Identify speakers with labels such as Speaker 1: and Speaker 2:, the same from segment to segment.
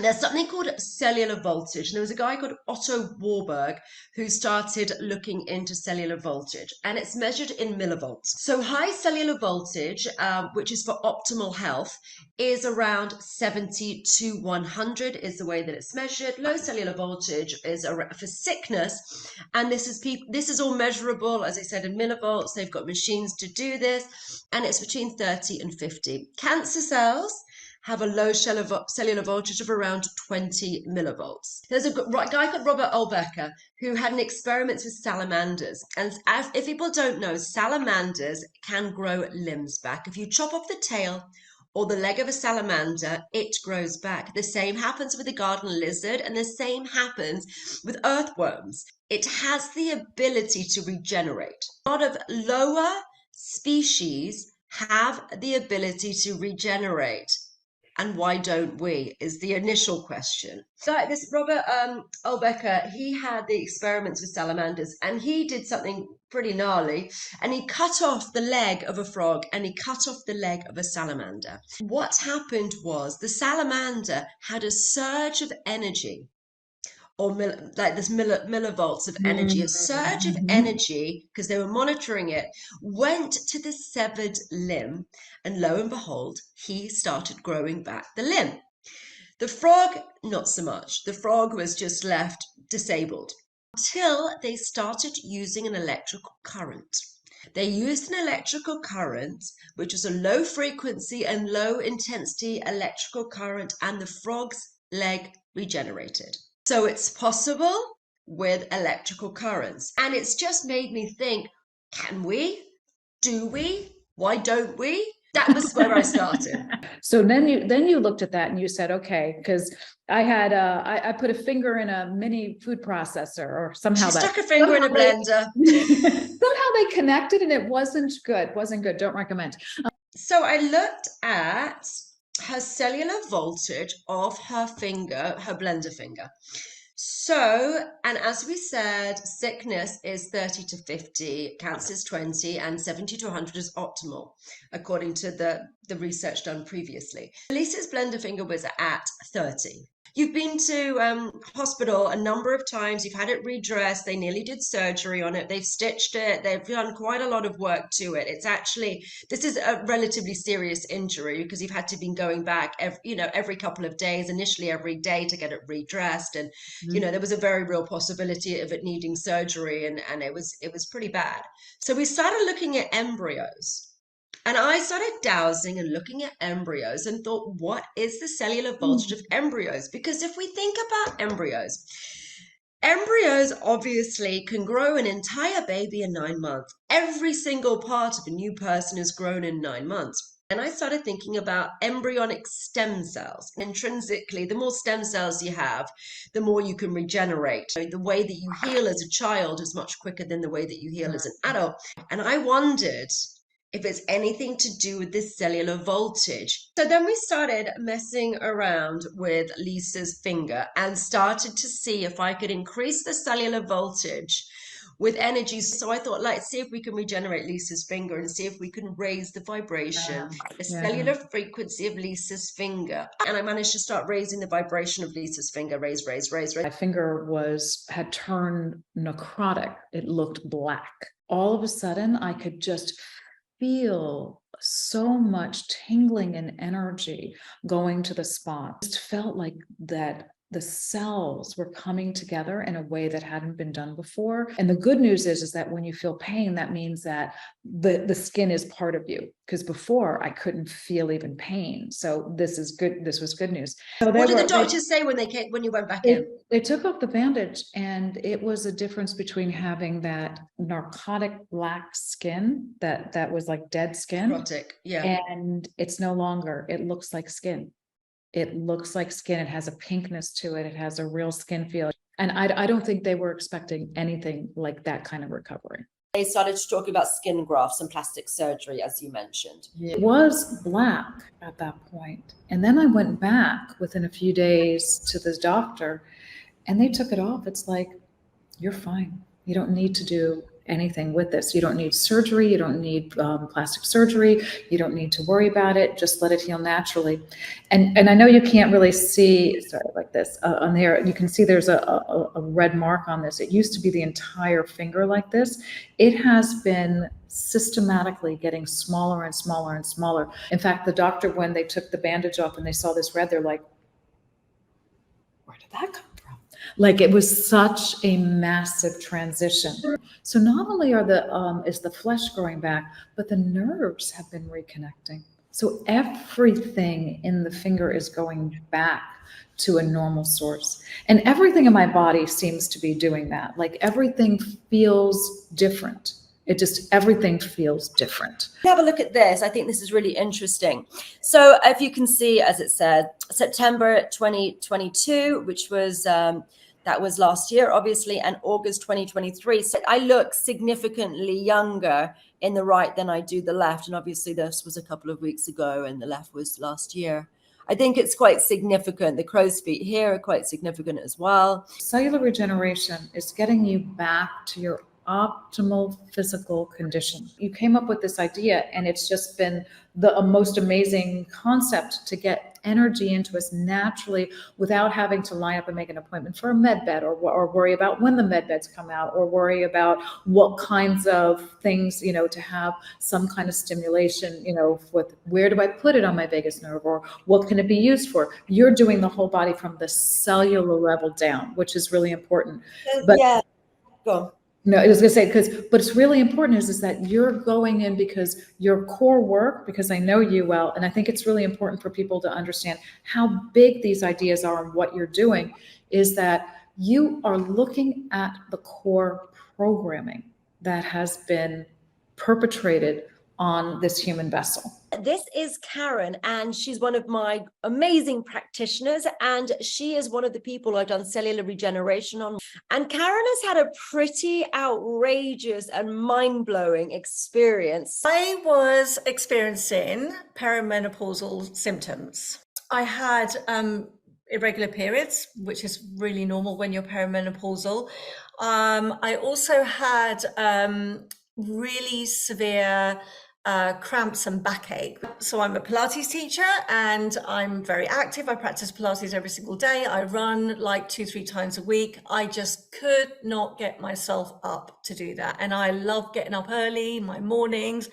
Speaker 1: there's something called cellular voltage. And there was a guy called Otto Warburg who started looking into cellular voltage, and it's measured in millivolts. So high cellular voltage, which is for optimal health, is around 70 to 100 is the way that it's measured. Low cellular voltage is for sickness. And this is all measurable, as I said, in millivolts. They've got machines to do this, and it's between 30 and 50. Cancer cells have a low cellular voltage of around 20 millivolts. There's a guy called Robert Becker who had an experiment with salamanders. And if people don't know, salamanders can grow limbs back. If you chop off the tail or the leg of a salamander, it grows back. The same happens with the garden lizard, and the same happens with earthworms. It has the ability to regenerate. A lot of lower species have the ability to regenerate. And why don't we, is the initial question. So this Robert Becker, he had the experiments with salamanders, and he did something pretty gnarly, and he cut off the leg of a frog and he cut off the leg of a salamander. What happened was the salamander had a surge of energy, or like this millivolts of energy, a surge of energy, because they were monitoring it, went to the severed limb, and lo and behold, he started growing back the limb. The frog, not so much. The frog was just left disabled until they started using an electrical current. They used an electrical current, which was a low frequency and low intensity electrical current, and the frog's leg regenerated. So it's possible with electrical currents. And it's just made me think, can we? Do we? Why don't we? That was where I started.
Speaker 2: So then you looked at that and you said, okay, because I put a finger in a mini food processor, or somehow
Speaker 1: she stuck a finger in a blender.
Speaker 2: Somehow they connected and it wasn't good. Don't recommend.
Speaker 1: So I looked at her cellular voltage of her finger, her blender finger. So, and as we said, sickness is 30 to 50, cancer is 20, and 70 to 100 is optimal, according to the research done previously. Lisa's blender finger was at 30. You've been to hospital a number of times. You've had it redressed. They nearly did surgery on it. They've stitched it. They've done quite a lot of work to it. It's actually, this is a relatively serious injury because you've had to be going back every couple of days, initially every day, to get it redressed. And, there was a very real possibility of it needing surgery, and it was pretty bad. So we started looking at embryos. And I started dowsing and looking at embryos and thought, what is the cellular voltage of embryos? Because if we think about embryos obviously can grow an entire baby in 9 months. Every single part of a new person is grown in 9 months. And I started thinking about embryonic stem cells. Intrinsically, the more stem cells you have, the more you can regenerate. The way that you heal as a child is much quicker than the way that you heal as an adult. And I wondered if it's anything to do with this cellular voltage. So then we started messing around with Lisa's finger and started to see if I could increase the cellular voltage with energy. So I thought, let's see if we can regenerate Lisa's finger and see if we can raise the vibration, the cellular frequency of Lisa's finger. And I managed to start raising the vibration of Lisa's finger, raise. My
Speaker 2: finger had turned necrotic. It looked black. All of a sudden, I could just feel so much tingling and energy going to the spot. It just felt like that the cells were coming together in a way that hadn't been done before. And the good news is that when you feel pain, that means that the skin is part of you. Because before I couldn't feel even pain. So this is good. This was good news. So
Speaker 1: what did the doctors say when you went back in?
Speaker 2: They took off the bandage, and it was a difference between having that narcotic black skin that was like dead skin.
Speaker 1: Necrotic, yeah.
Speaker 2: And it's no longer, it looks like skin. It looks like skin. It has a pinkness to it. It has a real skin feel. And I don't think they were expecting anything like that kind of recovery.
Speaker 1: They started to talk about skin grafts and plastic surgery, as you mentioned.
Speaker 2: It was black at that point. And then I went back within a few days to the doctor, and they took it off. It's like, you're fine. You don't need to do anything with this. You don't need surgery. You don't need plastic surgery. You don't need to worry about it. Just let it heal naturally. And I know you can't really see, sorry, like this on there. You can see there's a red mark on this. It used to be the entire finger like this. It has been systematically getting smaller and smaller and smaller. In fact, the doctor, when they took the bandage off and they saw this red, they're like, where did that come from? Like, it was such a massive transition. So not only are is the flesh growing back, but the nerves have been reconnecting. So everything in the finger is going back to a normal source. And everything in my body seems to be doing that. Like, everything feels different. Everything feels different.
Speaker 1: Have a look at this. I think this is really interesting. So if you can see, as it said, September 2022, which was, that was last year, obviously, and August 2023. So I look significantly younger in the right than I do the left. And obviously this was a couple of weeks ago and the left was last year. I think it's quite significant. The crow's feet here are quite significant as well.
Speaker 2: Cellular regeneration is getting you back to your optimal physical condition. You came up with this idea, and it's just been the most amazing concept to get energy into us naturally without having to line up and make an appointment for a med bed, or worry about when the med beds come out, or worry about what kinds of things, to have some kind of stimulation, with where do I put it on my vagus nerve, or what can it be used for? You're doing the whole body from the cellular level down, which is really important.
Speaker 1: But yeah, go on.
Speaker 2: No, I was going to say, but it's really important is that you're going in because your core work, because I know you well, and I think it's really important for people to understand how big these ideas are and what you're doing, is that you are looking at the core programming that has been perpetrated on this human vessel.
Speaker 1: This is Karen, and she's one of my amazing practitioners, and she is one of the people I've done cellular regeneration on. And Karen has had a pretty outrageous and mind-blowing experience.
Speaker 3: I was experiencing perimenopausal symptoms. I had irregular periods, which is really normal when you're perimenopausal. I also had really severe cramps and backache. So I'm a Pilates teacher and I'm very active. I practice Pilates every single day. I run like 2-3 times a week. I just could not get myself up to do that. And I love getting up early, my mornings.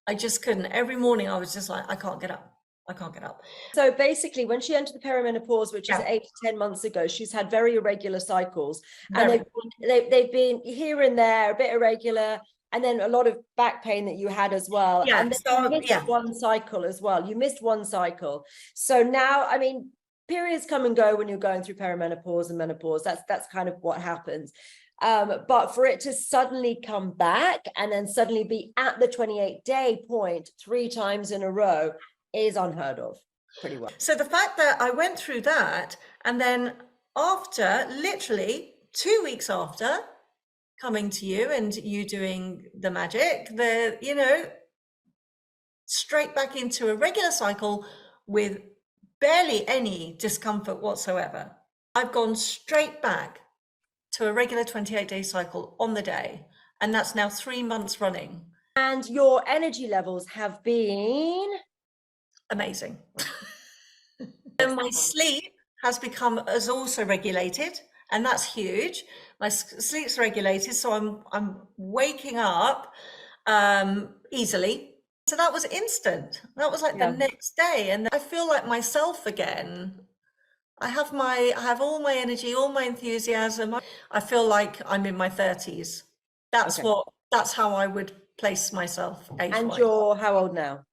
Speaker 3: I just couldn't. Every morning I was just like, I can't get up. I can't get up.
Speaker 1: So basically, when she entered the perimenopause, which is 8 to 10 months ago, she's had very irregular cycles. And they've been here and there, a bit irregular, and then a lot of back pain that you had as well.
Speaker 3: Yeah,
Speaker 1: and then you missed one cycle as well. You missed one cycle. So now, I mean, periods come and go when you're going through perimenopause and menopause. That's kind of what happens. But for it to suddenly come back and then suddenly be at the 28-day point 3 times in a row is unheard of, pretty well.
Speaker 3: So the fact that I went through that, and then after, literally 2 weeks after coming to you and you doing the magic, straight back into a regular cycle with barely any discomfort whatsoever. I've gone straight back to a regular 28-day cycle on the day, and that's now 3 months running.
Speaker 1: And your energy levels have been
Speaker 3: amazing. And my sleep has also regulated, and that's huge. My sleep's regulated, so I'm waking up easily. So that was instant. That was like the next day, and I feel like myself again. I have all my energy, all my enthusiasm. I feel like I'm in my 30s. That's how I would place myself age-wise.
Speaker 1: And you're how old now?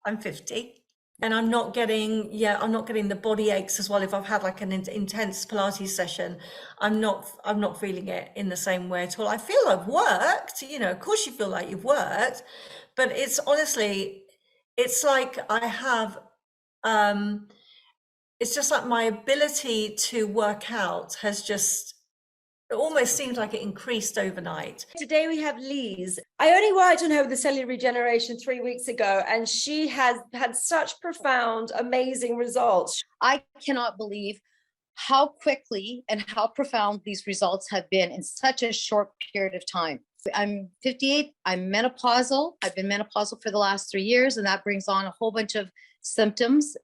Speaker 3: I'm 50, and I'm not getting the body aches as well. If I've had like an intense Pilates session, I'm not feeling it in the same way at all. I feel I've worked, of course you feel like you've worked, but it's honestly, it's like I have, it's just like my ability to work out has just, it almost seems like it increased overnight.
Speaker 1: Today we have Lise. I only worked on her with the cellular regeneration 3 weeks ago, and she has had such profound, amazing results.
Speaker 4: I cannot believe how quickly and how profound these results have been in such a short period of time. I'm 58. I'm menopausal. I've been menopausal for the last 3 years, and that brings on a whole bunch of symptoms.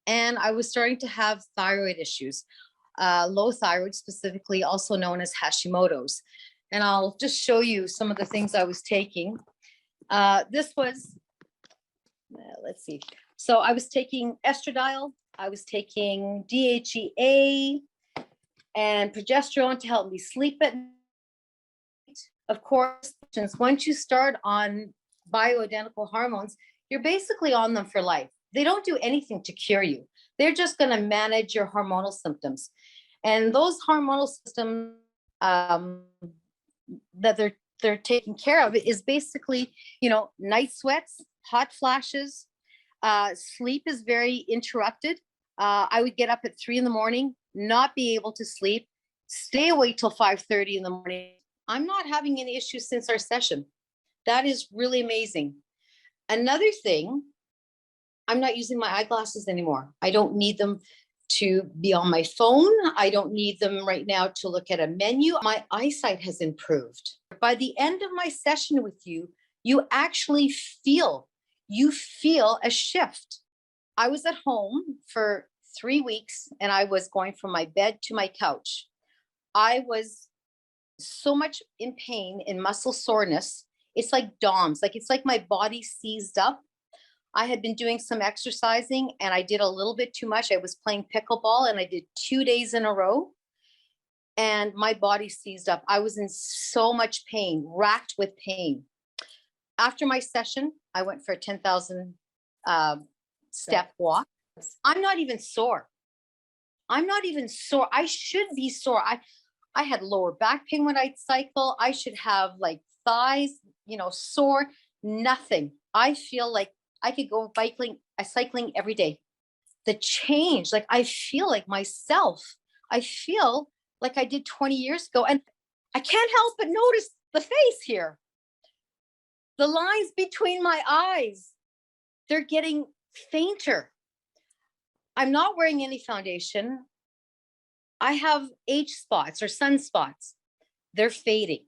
Speaker 4: And I was starting to have thyroid issues, low thyroid specifically, also known as Hashimoto's. And I'll just show you some of the things I was taking. This was, let's see. So I was taking estradiol, I was taking DHEA and progesterone to help me sleep at night. Of course, since once you start on bioidentical hormones, you're basically on them for life. They don't do anything to cure you. They're just going to manage your hormonal symptoms. And those hormonal systems that they're taking care of is basically, night sweats, hot flashes, sleep is very interrupted. I would get up at 3 a.m, not be able to sleep, stay awake till 5:30 in the morning. I'm not having any issues since our session. That is really amazing. Another thing, I'm not using my eyeglasses anymore. I don't need them to be on my phone. I don't need them right now to look at a menu. My eyesight has improved. By the end of my session with you, you actually feel a shift. I was at home for 3 weeks and I was going from my bed to my couch. I was so much in pain and muscle soreness. It's like DOMS, it's like my body seized up. I had been doing some exercising and I did a little bit too much. I was playing pickleball and I did 2 days in a row and my body seized up. I was in so much pain, racked with pain. After my session, I went for a 10,000 step walk. I'm not even sore. I should be sore. I had lower back pain when I'd cycle. I should have thighs, sore, nothing. I feel like I could go cycling every day. The change, I feel like myself. I feel like I did 20 years ago. And I can't help but notice the face here. The lines between my eyes, they're getting fainter. I'm not wearing any foundation. I have age spots or sunspots. They're fading.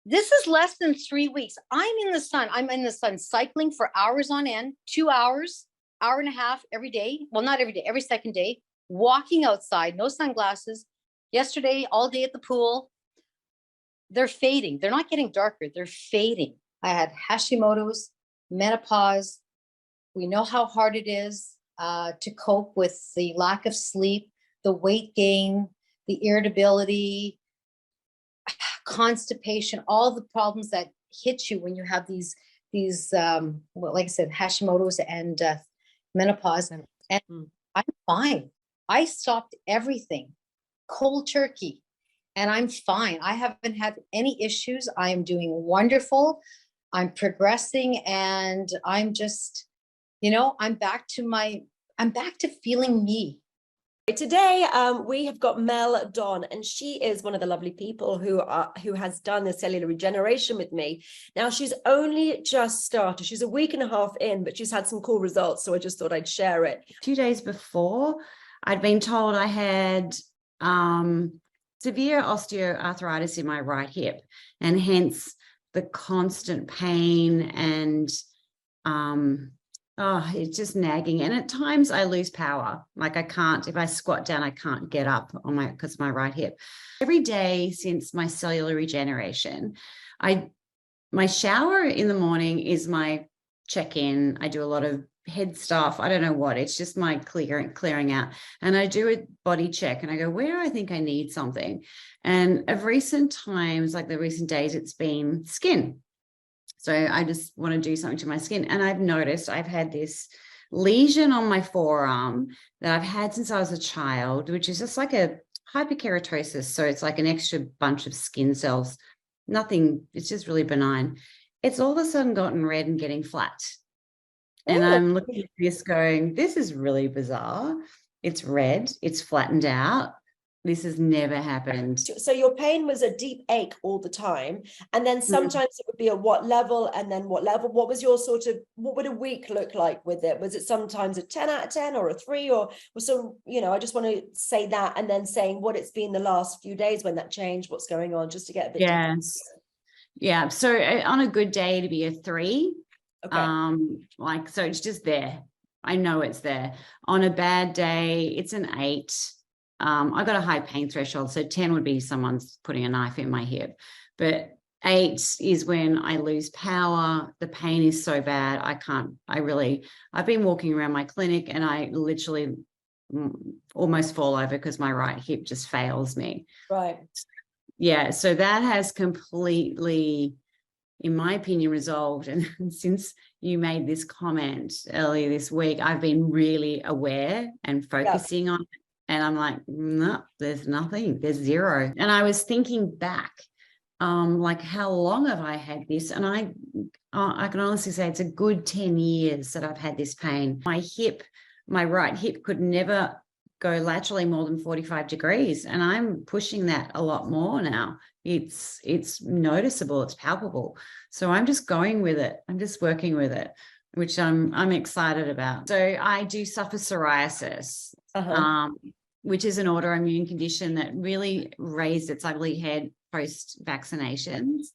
Speaker 4: This is less than 3 weeks. I'm in the sun cycling for hours on end, 2 hours, hour and a half every day. Well, not every day, every second day, walking outside, no sunglasses. Yesterday, all day at the pool. They're fading. They're not getting darker. They're fading. I had Hashimoto's, menopause. We know how hard it is to cope with the lack of sleep, the weight gain, the irritability, constipation, all the problems that hit you when you have these like I said, Hashimoto's and menopause. And I'm fine. I stopped everything, cold turkey, and I'm fine. I haven't had any issues. I am doing wonderful. I'm progressing, and I'm just, I'm back to feeling me.
Speaker 1: Today, we have got Mel Don, and she is one of the lovely people who has done the cellular regeneration with me. Now, she's only just started. She's a week and a half in, but she's had some cool results, so I just thought I'd share it.
Speaker 5: 2 days before, I'd been told I had severe osteoarthritis in my right hip, and hence the constant pain and it's just nagging. And at times I lose power. I can't, if I squat down, I can't get up because of my right hip. Every day since my cellular regeneration, my shower in the morning is my check-in. I do a lot of head stuff. I don't know what, it's just my clearing out. And I do a body check and I go, where do I think I need something? And of recent times, the recent days, it's been skin. So I just want to do something to my skin. And I've noticed I've had this lesion on my forearm that I've had since I was a child, which is just like a hyperkeratosis. So it's like an extra bunch of skin cells. Nothing, it's just really benign. It's all of a sudden gotten red and getting flat. And I'm looking at this going, this is really bizarre. It's red, it's flattened out. This has never happened.
Speaker 1: So your pain was a deep ache all the time. And then sometimes it would be at what level and then what level? What was your what would a week look like with it? Was it sometimes a 10 out of 10 or a 3 or so, I just want to say that and then saying what it's been the last few days when that changed, what's going on, just to get a bit deeper.
Speaker 5: Yeah. So on a good day to be a 3.
Speaker 1: Okay.
Speaker 5: So it's just there. I know it's there. On a bad day, it's an 8. I got a high pain threshold. So 10 would be someone's putting a knife in my hip. But 8 is when I lose power. The pain is so bad. I've been walking around my clinic and I literally almost fall over because my right hip just fails me.
Speaker 1: Right.
Speaker 5: Yeah. So that has completely, in my opinion, resolved. And since you made this comment earlier this week, I've been really aware and focusing on it. And I'm like, no, there's nothing, there's 0. And I was thinking back, like, how long have I had this? And I can honestly say it's a good 10 years that I've had this pain. My right hip could never go laterally more than 45 degrees. And I'm pushing that a lot more now. It's noticeable, it's palpable. So I'm just going with it. I'm just working with it, which I'm excited about. So I do suffer psoriasis, which is an autoimmune condition that really raised its ugly head post vaccinations.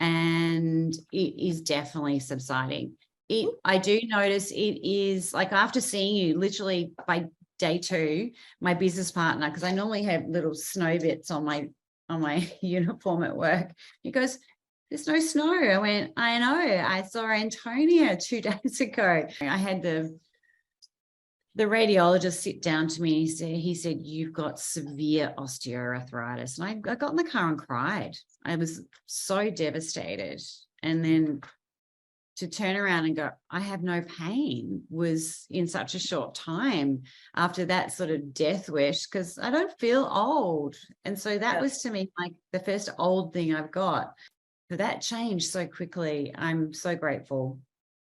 Speaker 5: And it is definitely subsiding. I do notice it is like after seeing you literally by day 2, my business partner, because I normally have little snow bits on my uniform at work, he goes, there's no snow. I went, I know, I saw Antonia 2 days ago. I had the radiologist sit down to me. He said, you've got severe osteoarthritis. And I got in the car and cried. I was so devastated. And then to turn around and go, I have no pain, was in such a short time after that sort of death wish, because I don't feel old. And so that was to me like the first old thing I've got. But that changed so quickly. I'm so grateful.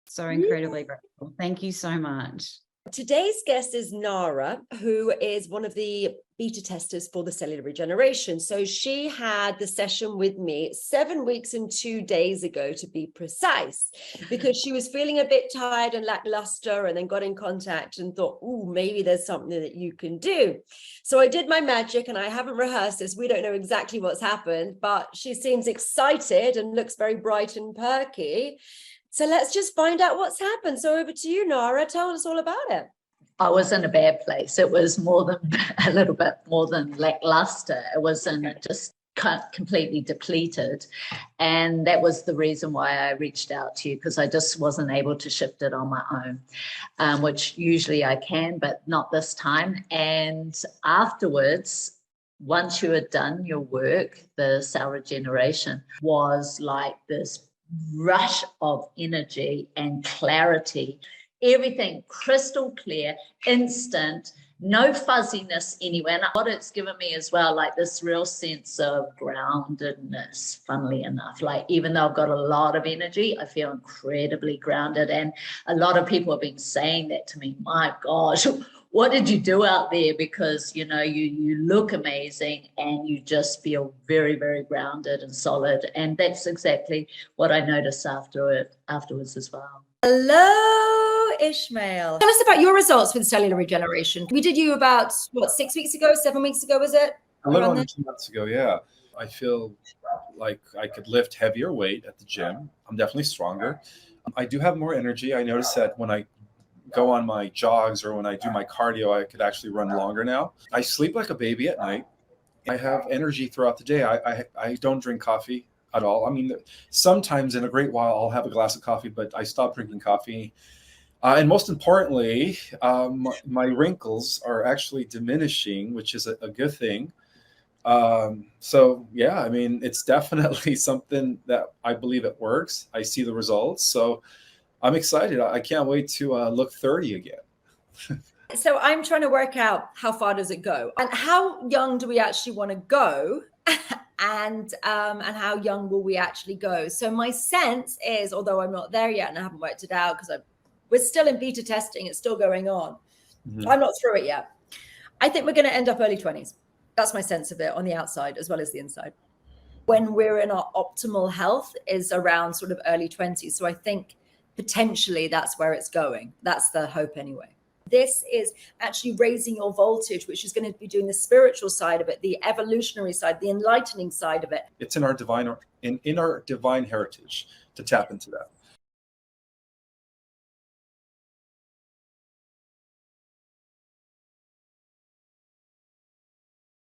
Speaker 5: So incredibly grateful. Thank you so much.
Speaker 1: Today's guest is Nara, who is one of the beta testers for the cellular regeneration. So she had the session with me 7 weeks and 2 days ago, to be precise, because she was feeling a bit tired and lackluster, and then got in contact and thought, oh, maybe there's something that you can do. So I did my magic, and I haven't rehearsed this. We don't know exactly what's happened, but she seems excited and looks very bright and perky. So let's just find out what's happened. So over to you, Nara. Tell us all about it.
Speaker 6: I was in a bad place. It was a little bit more than lackluster. It was just completely depleted. And that was the reason why I reached out to you, because I just wasn't able to shift it on my own, which usually I can, but not this time. And afterwards, once you had done your work, the cell regeneration was like this rush of energy and clarity, everything crystal clear, instant, no fuzziness anywhere. And what it's given me as well, like this real sense of groundedness, funnily enough. Like, even though I've got a lot of energy, I feel incredibly grounded. And a lot of people have been saying that to me. My gosh, what did you do out there? Because, you look amazing and you just feel very, very grounded and solid. And that's exactly what I noticed afterwards as well.
Speaker 1: Hello, Ishmael. Tell us about your results with cellular regeneration. We did you about, 6 weeks ago, 7 weeks ago, was it?
Speaker 7: A little under 2 months ago, yeah. I feel like I could lift heavier weight at the gym. I'm definitely stronger. I do have more energy. I noticed that when I go on my jogs or when I do my cardio, I could actually run longer now. I sleep like a baby at night. I have energy throughout the day. I don't drink coffee at all. I mean, sometimes in a great while, I'll have a glass of coffee, but I stopped drinking coffee. And most importantly, my wrinkles are actually diminishing, which is a good thing. So yeah, I mean, it's definitely something that I believe it works. I see the results. So I'm excited. I can't wait to look 30 again.
Speaker 1: So I'm trying to work out how far does it go, and how young do we actually want to go, and how young will we actually go? So my sense is, although I'm not there yet and I haven't worked it out because we're still in beta testing, it's still going on. Mm-hmm. I'm not through it yet. I think we're going to end up early 20s. That's my sense of it on the outside as well as the inside. When we're in our optimal health is around sort of early 20s. So I think potentially that's where it's going. That's the hope anyway.
Speaker 8: This is actually raising your voltage, which is going to be doing the spiritual side of it, the evolutionary side, the enlightening side of it.
Speaker 7: It's in our divine heritage to tap into that.